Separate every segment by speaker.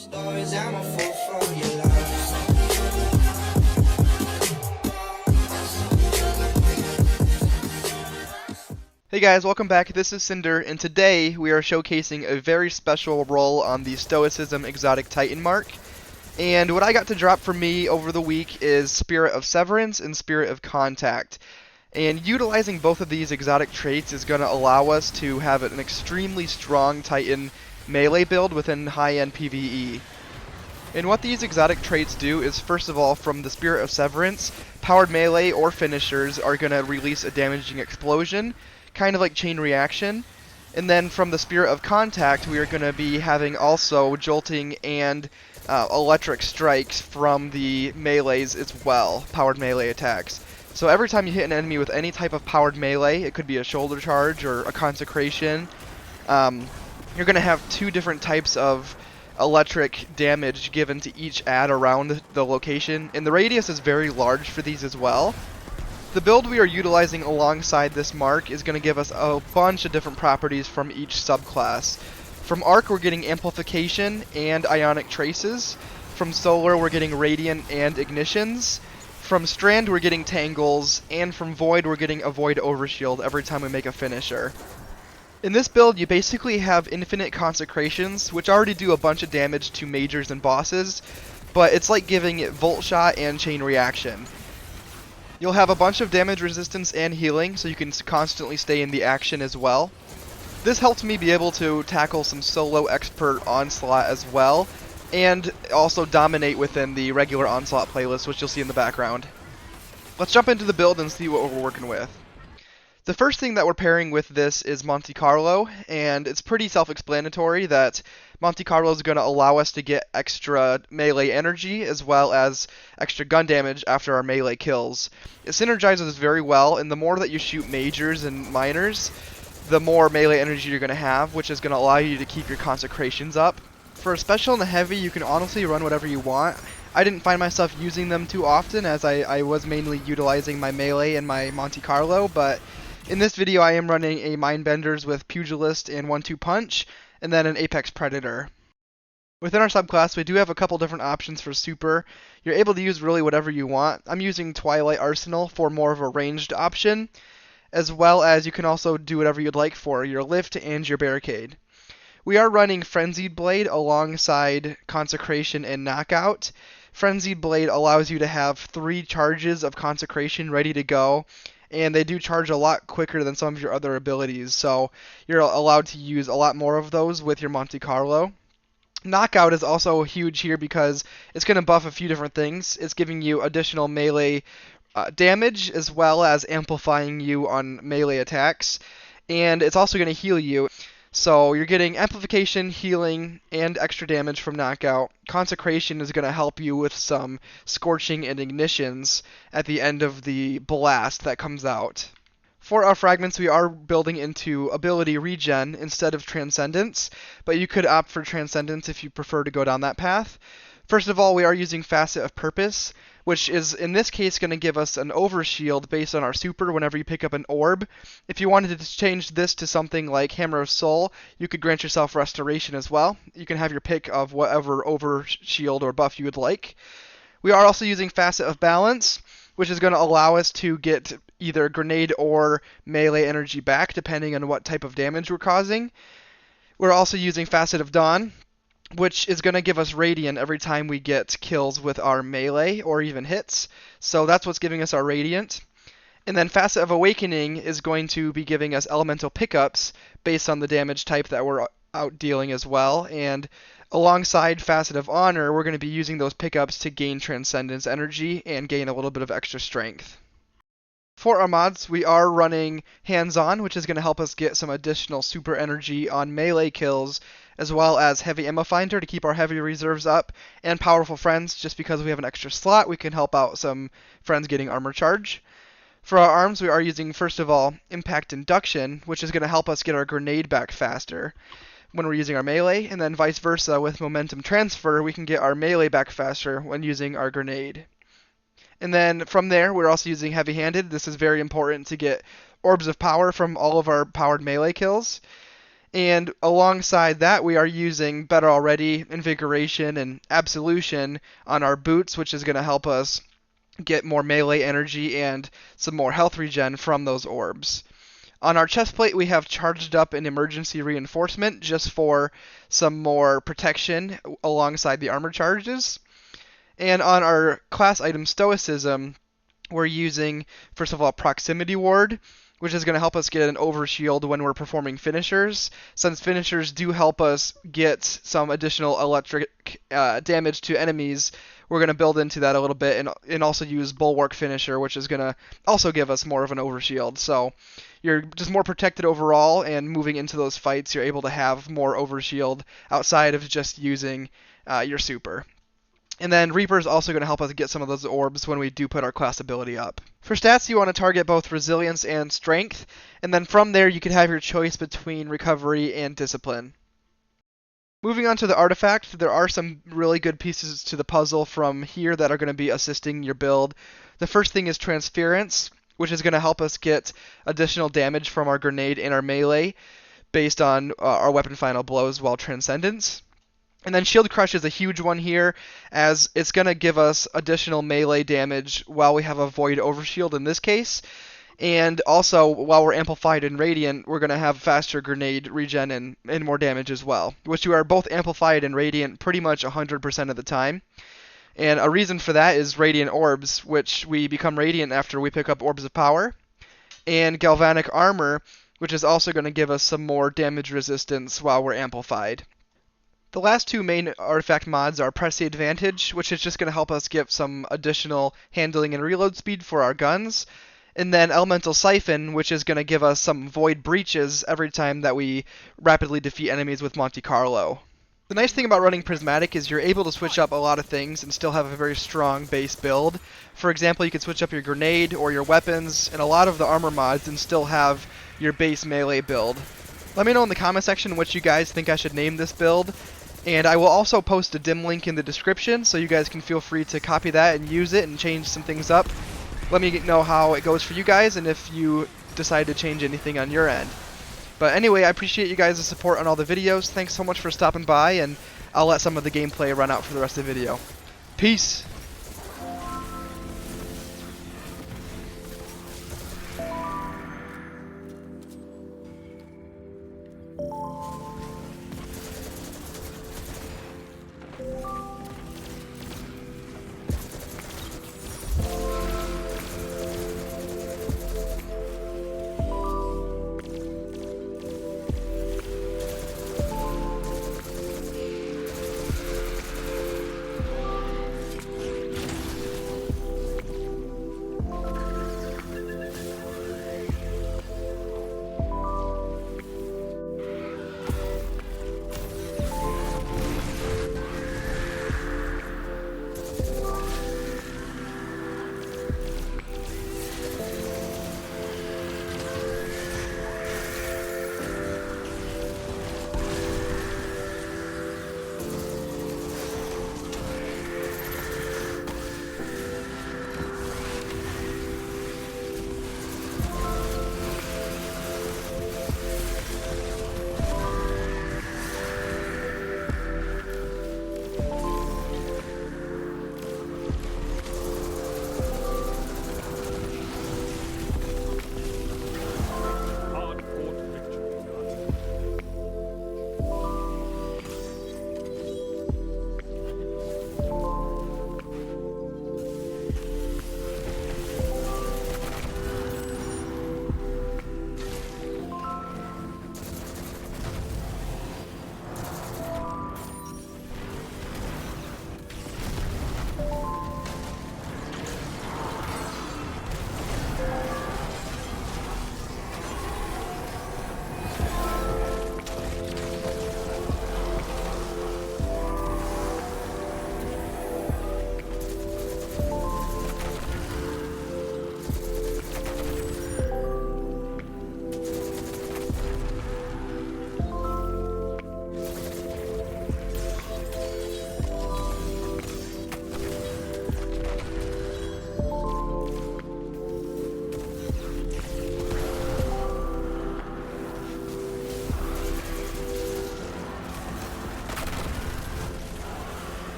Speaker 1: Stories I'm a fool for your love.
Speaker 2: Hey guys, welcome back. This is Cinder, and today we are showcasing a very special roll on the Stoicism Exotic Titan mark. And what I got to drop for me over the week is Spirit of Severance and Spirit of Contact. And utilizing both of these exotic traits is going to allow us to have an extremely strong Titan melee build within high-end PvE. And what these exotic traits do is, first of all, from the Spirit of Severance, powered melee or finishers are going to release a damaging explosion, kind of like chain reaction. And then from the Spirit of Contact, we are going to be having also jolting and electric strikes from the melees as well, powered melee attacks. So every time you hit an enemy with any type of powered melee, it could be a shoulder charge or a consecration, you're going to have two different types of electric damage given to each ad around the location, and the radius is very large for these as well. The build we are utilizing alongside this mark is going to give us a bunch of different properties from each subclass. From Arc we're getting Amplification and Ionic Traces. From Solar we're getting Radiant and Ignitions. From Strand we're getting Tangles, and from Void we're getting a Void Overshield every time we make a finisher. In this build, you basically have infinite consecrations, which already do a bunch of damage to majors and bosses, but it's like giving it Volt Shot and Chain Reaction. You'll have a bunch of damage resistance and healing, so you can constantly stay in the action as well. This helped me be able to tackle some solo expert onslaught as well, and also dominate within the regular onslaught playlist, which you'll see in the background. Let's jump into the build and see what we're working with. The first thing that we're pairing with this is Monte Carlo, and it's pretty self-explanatory that Monte Carlo is going to allow us to get extra melee energy as well as extra gun damage after our melee kills. It synergizes very well, and the more that you shoot majors and minors, the more melee energy you're going to have, which is going to allow you to keep your consecrations up. For a special and a heavy, you can honestly run whatever you want. I didn't find myself using them too often, as I was mainly utilizing my melee and my Monte Carlo, but in this video I am running a Mindbenders with Pugilist and 1-2 Punch, and then an Apex Predator. Within our subclass we do have a couple different options for super. You're able to use really whatever you want. I'm using Twilight Arsenal for more of a ranged option, as well as you can also do whatever you'd like for your lift and your barricade. We are running Frenzied Blade alongside Consecration and Knockout. Frenzied Blade allows you to have 3 charges of Consecration ready to go, and they do charge a lot quicker than some of your other abilities, so you're allowed to use a lot more of those with your Monte Carlo. Knockout is also huge here because it's going to buff a few different things. It's giving you additional melee damage as well as amplifying you on melee attacks, and it's also going to heal you. So you're getting amplification, healing, and extra damage from Knockout. Consecration is going to help you with some scorching and ignitions at the end of the blast that comes out. For our fragments, we are building into ability regen instead of transcendence, but you could opt for transcendence if you prefer to go down that path. First of all, we are using Facet of Purpose, which is in this case going to give us an overshield based on our super whenever you pick up an orb. If you wanted to change this to something like Hammer of Soul, you could grant yourself Restoration as well. You can have your pick of whatever overshield or buff you would like. We are also using Facet of Balance, which is going to allow us to get either grenade or melee energy back depending on what type of damage we're causing. We're also using Facet of Dawn, which is going to give us Radiant every time we get kills with our melee or even hits. So that's what's giving us our Radiant. And then Facet of Awakening is going to be giving us elemental pickups based on the damage type that we're out dealing as well. And alongside Facet of Honor, we're going to be using those pickups to gain Transcendence energy and gain a little bit of extra strength. For our mods, we are running Hands-On, which is going to help us get some additional super energy on melee kills, as well as Heavy Ammo Finder to keep our heavy reserves up, and Powerful Friends, just because we have an extra slot, we can help out some friends getting armor charge. For our arms, we are using, first of all, Impact Induction, which is going to help us get our grenade back faster when we're using our melee, and then vice versa, with Momentum Transfer, we can get our melee back faster when using our grenade. And then from there, we're also using Heavy-Handed. This is very important to get Orbs of Power from all of our powered melee kills. And alongside that, we are using Better Already, Invigoration, and Absolution on our boots, which is going to help us get more melee energy and some more health regen from those orbs. On our chest plate, we have charged up an emergency reinforcement just for some more protection alongside the armor charges. And on our class item Stoicism, we're using, first of all, Proximity Ward, which is going to help us get an overshield when we're performing finishers. Since finishers do help us get some additional electric damage to enemies, we're going to build into that a little bit and also use Bulwark Finisher, which is going to also give us more of an overshield. So you're just more protected overall, and moving into those fights, you're able to have more overshield outside of just using your super. And then Reaper is also going to help us get some of those orbs when we do put our class ability up. For stats, you want to target both resilience and strength, and then from there you can have your choice between recovery and discipline. Moving on to the artifact, there are some really good pieces to the puzzle from here that are going to be assisting your build. The first thing is Transference, which is going to help us get additional damage from our grenade and our melee based on our weapon final blows while Transcendence. And then Shield Crush is a huge one here, as it's going to give us additional melee damage while we have a Void Overshield in this case. And also, while we're amplified in Radiant, we're going to have faster grenade regen and more damage as well, which you are both amplified and Radiant pretty much 100% of the time. And a reason for that is Radiant Orbs, which we become Radiant after we pick up Orbs of Power, and Galvanic Armor, which is also going to give us some more damage resistance while we're amplified. The last two main artifact mods are Press the Advantage, which is just going to help us get some additional handling and reload speed for our guns, and then Elemental Siphon, which is going to give us some Void Breaches every time that we rapidly defeat enemies with Monte Carlo. The nice thing about running Prismatic is you're able to switch up a lot of things and still have a very strong base build. For example, you can switch up your grenade or your weapons and a lot of the armor mods and still have your base melee build. Let me know in the comment section what you guys think I should name this build. And I will also post a dim link in the description, so you guys can feel free to copy that and use it and change some things up. Let me know how it goes for you guys and if you decide to change anything on your end. But anyway, I appreciate you guys' support on all the videos. Thanks so much for stopping by, and I'll let some of the gameplay run out for the rest of the video. Peace!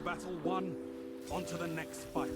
Speaker 3: battle won, on to the next fight.